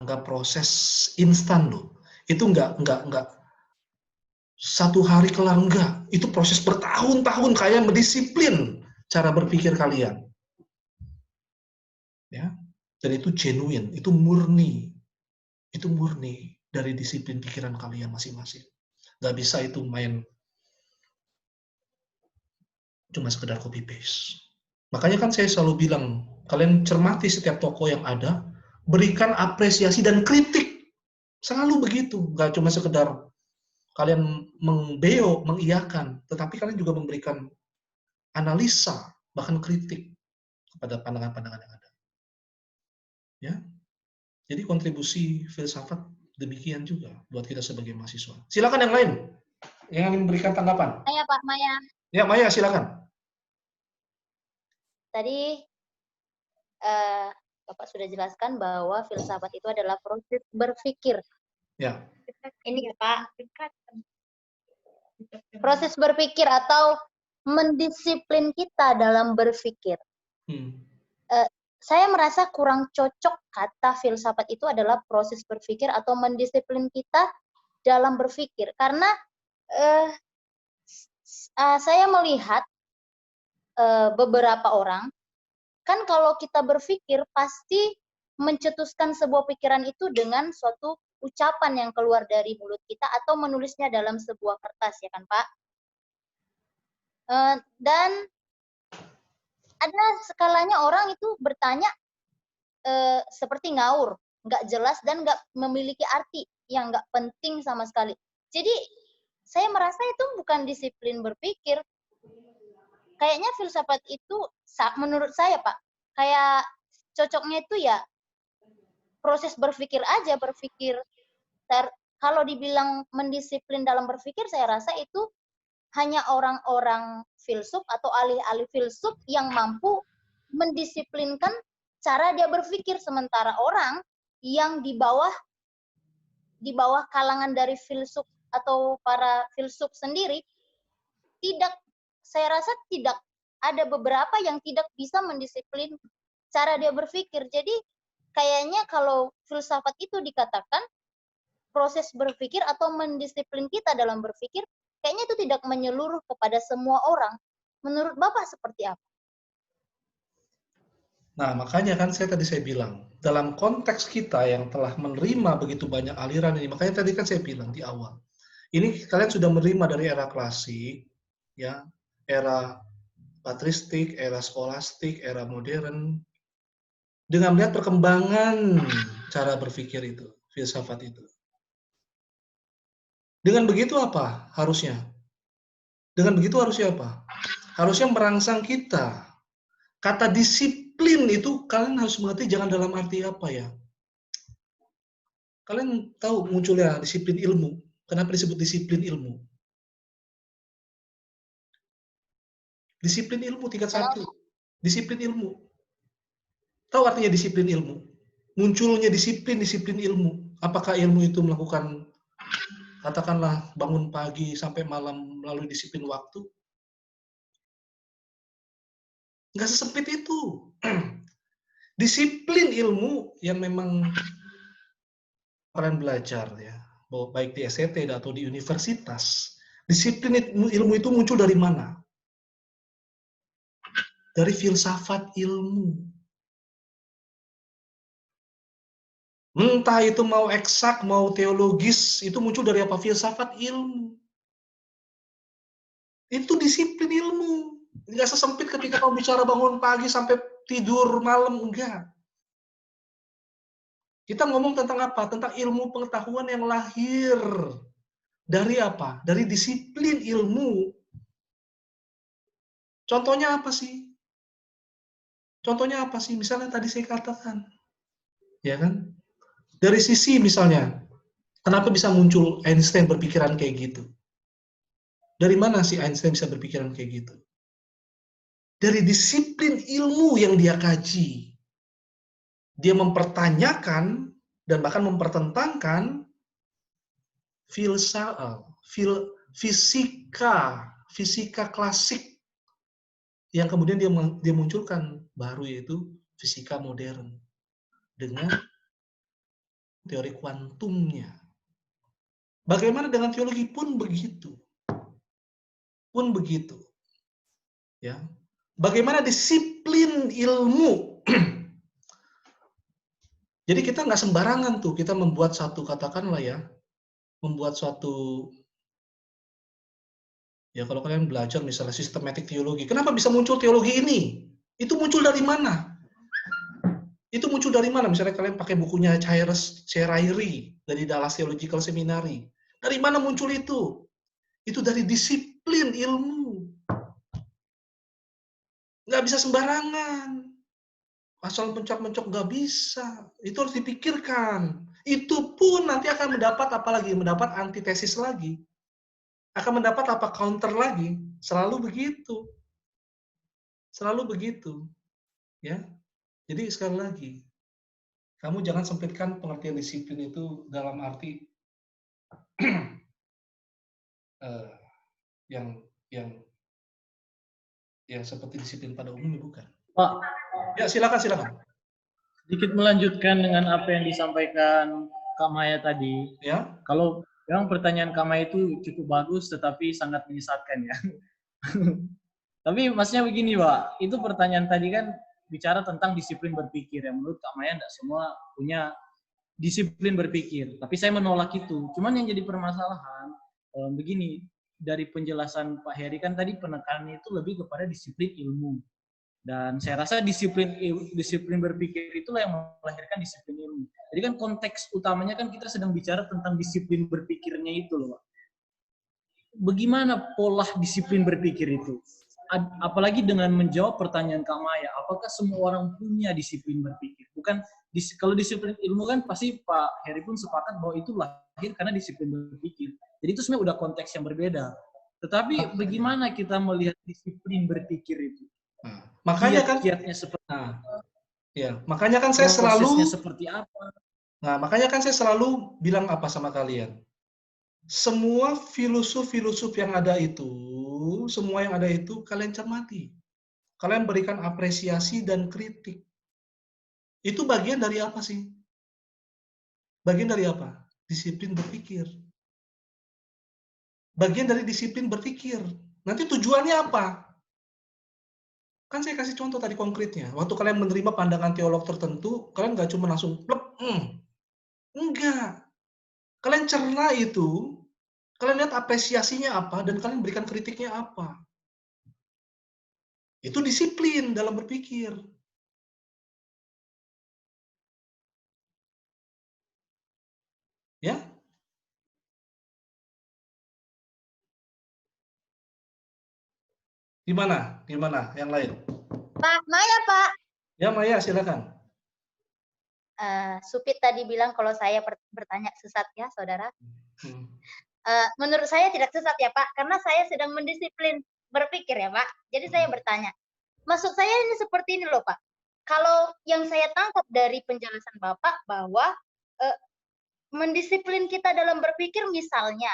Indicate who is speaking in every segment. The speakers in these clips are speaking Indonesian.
Speaker 1: nggak proses instan loh. Itu nggak satu hari kelar, enggak. Itu proses bertahun-tahun, kayak mendisiplin cara berpikir kalian. Ya. Dan itu genuine, itu murni dari disiplin pikiran kalian masing-masing. Nggak bisa itu main cuma sekedar copy paste. Makanya kan saya selalu bilang, kalian cermati setiap tokoh yang ada, berikan apresiasi dan kritik. Selalu begitu, nggak cuma sekedar kalian mengbeo, mengiyakan, tetapi kalian juga memberikan analisa, bahkan kritik kepada pandangan-pandangan yang ada. Ya, jadi kontribusi filsafat demikian juga buat kita sebagai mahasiswa. Silakan yang lain yang ingin memberikan tanggapan.
Speaker 2: Saya Pak Maya.
Speaker 1: Ya, Maya, silakan.
Speaker 2: Tadi Bapak sudah jelaskan bahwa filsafat itu adalah proses berpikir.
Speaker 1: Ya.
Speaker 2: Ini ya Pak. Proses berpikir atau mendisiplin kita dalam berpikir. Saya merasa kurang cocok kata filsafat itu adalah proses berpikir atau mendisiplin kita dalam berpikir. Karena saya melihat beberapa orang, kan kalau kita berpikir pasti mencetuskan sebuah pikiran itu dengan suatu ucapan yang keluar dari mulut kita atau menulisnya dalam sebuah kertas, ya kan Pak? Dan ada skalanya orang itu bertanya seperti ngaur, nggak jelas dan nggak memiliki arti, yang nggak penting sama sekali. Jadi saya merasa itu bukan disiplin berpikir. Kayaknya filsafat itu menurut saya Pak, kayak cocoknya itu ya proses berpikir aja, berpikir. Kalau dibilang mendisiplin dalam berpikir, saya rasa itu hanya orang-orang filsuf atau ahli-ahli filsuf yang mampu mendisiplinkan cara dia berpikir, sementara orang yang di bawah kalangan dari filsuf atau para filsuf sendiri saya rasa tidak ada beberapa yang tidak bisa mendisiplin cara dia berpikir. Jadi kayaknya kalau filsafat itu dikatakan proses berpikir atau mendisiplin kita dalam berpikir, kayaknya itu tidak menyeluruh kepada semua orang. Menurut Bapak seperti apa?
Speaker 1: Nah, makanya kan saya bilang, dalam konteks kita yang telah menerima begitu banyak aliran ini, makanya tadi kan saya bilang di awal, ini kalian sudah menerima dari era klasik, ya, era patristik, era skolastik, era modern, dengan melihat perkembangan cara berpikir itu, filsafat itu. Dengan begitu apa harusnya? Dengan begitu harusnya apa? Harusnya merangsang kita. Kata disiplin itu kalian harus mengerti jangan dalam arti apa ya. Kalian tahu munculnya disiplin ilmu. Kenapa disebut disiplin ilmu? Disiplin ilmu tingkat 1. Disiplin ilmu. Tahu artinya disiplin ilmu? Munculnya disiplin ilmu. Apakah ilmu itu melakukan, katakanlah bangun pagi sampai malam melalui disiplin waktu? Nggak sesempit itu. Disiplin ilmu yang memang kalian belajar ya, baik di SCT atau di universitas. Disiplin ilmu itu muncul dari mana? Dari filsafat ilmu. Entah itu mau eksak, mau teologis, itu muncul dari apa? Filsafat ilmu. Itu disiplin ilmu. Nggak sesempit ketika kamu bicara bangun pagi sampai tidur malam, enggak. Kita ngomong tentang apa? Tentang ilmu pengetahuan yang lahir. Dari apa? Dari disiplin ilmu. Contohnya apa sih? Contohnya apa sih? Misalnya tadi saya katakan. Ya kan? Dari sisi misalnya, kenapa bisa muncul Einstein berpikiran kayak gitu? Dari mana sih Einstein bisa berpikiran kayak gitu? Dari disiplin ilmu yang dia kaji. Dia mempertanyakan dan bahkan mempertentangkan fisika klasik yang kemudian dia munculkan baru, yaitu fisika modern dengan teori kuantumnya. Bagaimana dengan teologi pun begitu. Pun begitu. Ya. Bagaimana disiplin ilmu? Jadi kita nggak sembarangan tuh, kita membuat satu, katakanlah ya, membuat suatu, ya kalau kalian belajar misalnya sistematik teologi, kenapa bisa muncul teologi ini? Itu muncul dari mana? Itu muncul dari mana? Misalnya kalian pakai bukunya Cyrus Serairi dari Dallas Theological Seminary. Dari mana muncul itu? Itu dari disiplin ilmu. Nggak bisa sembarangan. Asal mencok-mencok nggak bisa. Itu harus dipikirkan. Itu pun nanti akan mendapat apa lagi? Mendapat antitesis lagi. Akan mendapat apa? Counter lagi. Selalu begitu. Selalu begitu. Ya. Jadi sekali lagi, kamu jangan sempitkan pengertian disiplin itu dalam arti yang seperti disiplin pada umumnya, bukan.
Speaker 3: Pak,
Speaker 1: Ya, silakan.
Speaker 3: sedikit melanjutkan dengan apa yang disampaikan Kak Maya tadi.
Speaker 1: Ya.
Speaker 3: Kalau yang pertanyaan Kak Maya itu cukup bagus, tetapi sangat menyesatkan ya. Tapi maksudnya begini, Pak, itu pertanyaan tadi kan bicara tentang disiplin berpikir. Ya, menurut Kak Maya tidak semua punya disiplin berpikir. Tapi saya menolak itu. Cuman yang jadi permasalahan, begini, dari penjelasan Pak Heri kan tadi penekanannya itu lebih kepada disiplin ilmu. Dan saya rasa disiplin berpikir itulah yang melahirkan disiplin ilmu. Jadi kan konteks utamanya kan kita sedang bicara tentang disiplin berpikirnya itu loh, Pak. Bagaimana pola disiplin berpikir itu? Apalagi dengan menjawab pertanyaan Kak Maya, apakah semua orang punya disiplin berpikir? Bukan, kalau disiplin ilmu kan pasti Pak Heri pun sepakat bahwa itu lahir karena disiplin berpikir. Jadi itu sebenarnya udah konteks yang berbeda. Tetapi bagaimana kita melihat disiplin berpikir itu?
Speaker 1: Makanya kan
Speaker 3: kiat-kiatnya seperti
Speaker 1: ya, makanya kan saya selalu
Speaker 3: seperti apa?
Speaker 1: Nah, makanya kan saya selalu bilang apa sama kalian? Semua filosof yang ada itu, semua yang ada itu kalian cermati. Kalian berikan apresiasi dan kritik. Itu bagian dari apa sih? Bagian dari apa? Disiplin berpikir. Bagian dari disiplin berpikir. Nanti tujuannya apa? Kan saya kasih contoh tadi konkretnya. Waktu kalian menerima pandangan teolog tertentu, kalian nggak cuma langsung plep, enggak. Kalian cerna itu, kalian lihat apresiasinya apa, dan kalian berikan kritiknya apa. Itu disiplin dalam berpikir. Ya? Gimana? Yang lain?
Speaker 2: Pak Maya, Pak.
Speaker 1: Ya, Maya, silakan.
Speaker 2: Supit tadi bilang kalau saya bertanya sesat ya, saudara. Menurut saya tidak sesat ya, Pak, karena saya sedang mendisiplin berpikir ya, Pak. Jadi saya bertanya. Maksud saya ini seperti ini loh, Pak. Kalau yang saya tangkap dari penjelasan Bapak bahwa mendisiplin kita dalam berpikir, misalnya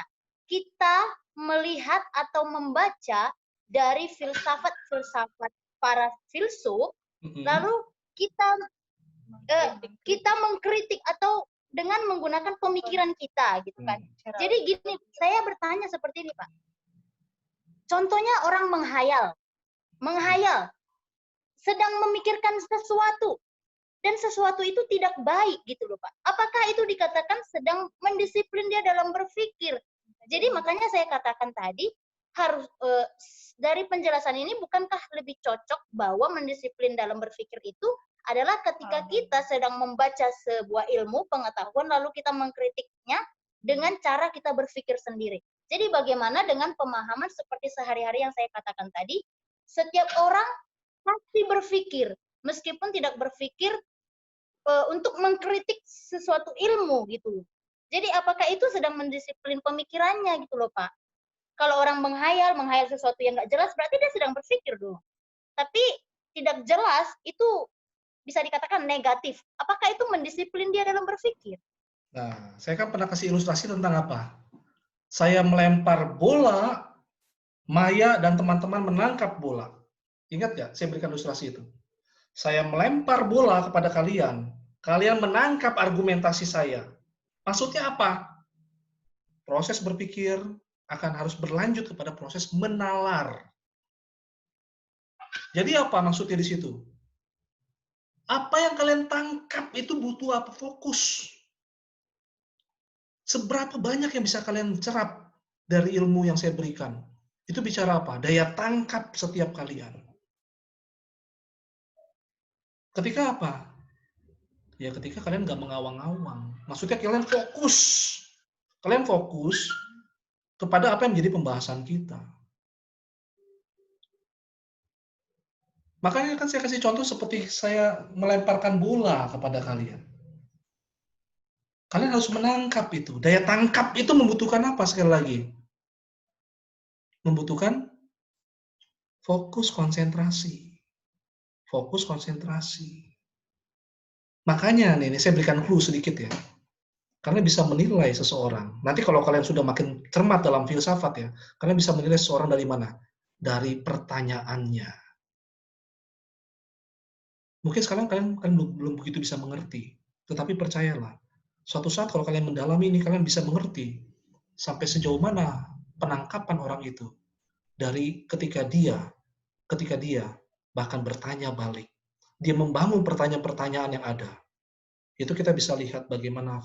Speaker 2: kita melihat atau membaca dari filsafat para filsuf, lalu kita mengkritik atau dengan menggunakan pemikiran kita, gitu kan. Jadi gini, saya bertanya seperti ini, Pak. Contohnya orang menghayal, sedang memikirkan sesuatu, dan sesuatu itu tidak baik, gitu loh, Pak. Apakah itu dikatakan sedang mendisiplin dia dalam berpikir? Jadi makanya saya katakan tadi, harus dari penjelasan ini bukankah lebih cocok bahwa mendisiplin dalam berpikir itu adalah ketika kita sedang membaca sebuah ilmu pengetahuan lalu kita mengkritiknya dengan cara kita berpikir sendiri. Jadi bagaimana dengan pemahaman seperti sehari-hari yang saya katakan tadi, setiap orang pasti berpikir, meskipun tidak berpikir untuk mengkritik sesuatu ilmu gitu. Jadi apakah itu sedang mendisiplin pemikirannya gitu loh, Pak? Kalau orang menghayal sesuatu yang nggak jelas, berarti dia sedang berpikir dong. Tapi tidak jelas, itu bisa dikatakan negatif. Apakah itu mendisiplin dia dalam berpikir?
Speaker 1: Nah, saya kan pernah kasih ilustrasi tentang apa? Saya melempar bola, Maya dan teman-teman menangkap bola. Ingat nggak? Saya berikan ilustrasi itu. Saya melempar bola kepada kalian, kalian menangkap argumentasi saya. Maksudnya apa? Proses berpikir akan harus berlanjut kepada proses menalar. Jadi apa maksudnya di situ? Apa yang kalian tangkap itu butuh apa? Fokus. Seberapa banyak yang bisa kalian serap dari ilmu yang saya berikan? Itu bicara apa? Daya tangkap setiap kalian. Ketika apa? Ya ketika kalian nggak mengawang-awang. Maksudnya kalian fokus. Kalian fokus kepada apa yang menjadi pembahasan kita. Makanya kan saya kasih contoh seperti saya melemparkan bola kepada kalian. Kalian harus menangkap itu. Daya tangkap itu membutuhkan apa sekali lagi? Membutuhkan fokus konsentrasi. Fokus konsentrasi. Makanya nih, saya berikan clue sedikit ya. Karena bisa menilai seseorang. Nanti kalau kalian sudah makin cermat dalam filsafat ya, kalian bisa menilai seseorang dari mana? Dari pertanyaannya. Mungkin sekarang kalian belum begitu bisa mengerti. Tetapi percayalah, suatu saat kalau kalian mendalami ini, kalian bisa mengerti sampai sejauh mana penangkapan orang itu. Dari ketika dia bahkan bertanya balik. Dia membangun pertanyaan-pertanyaan yang ada. Itu kita bisa lihat bagaimana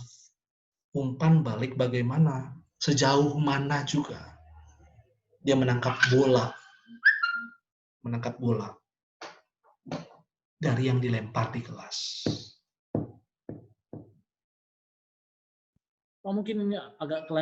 Speaker 1: umpan balik, bagaimana sejauh mana juga dia menangkap bola dari yang dilempar di kelas.
Speaker 3: Mungkin ini agak kelanjutan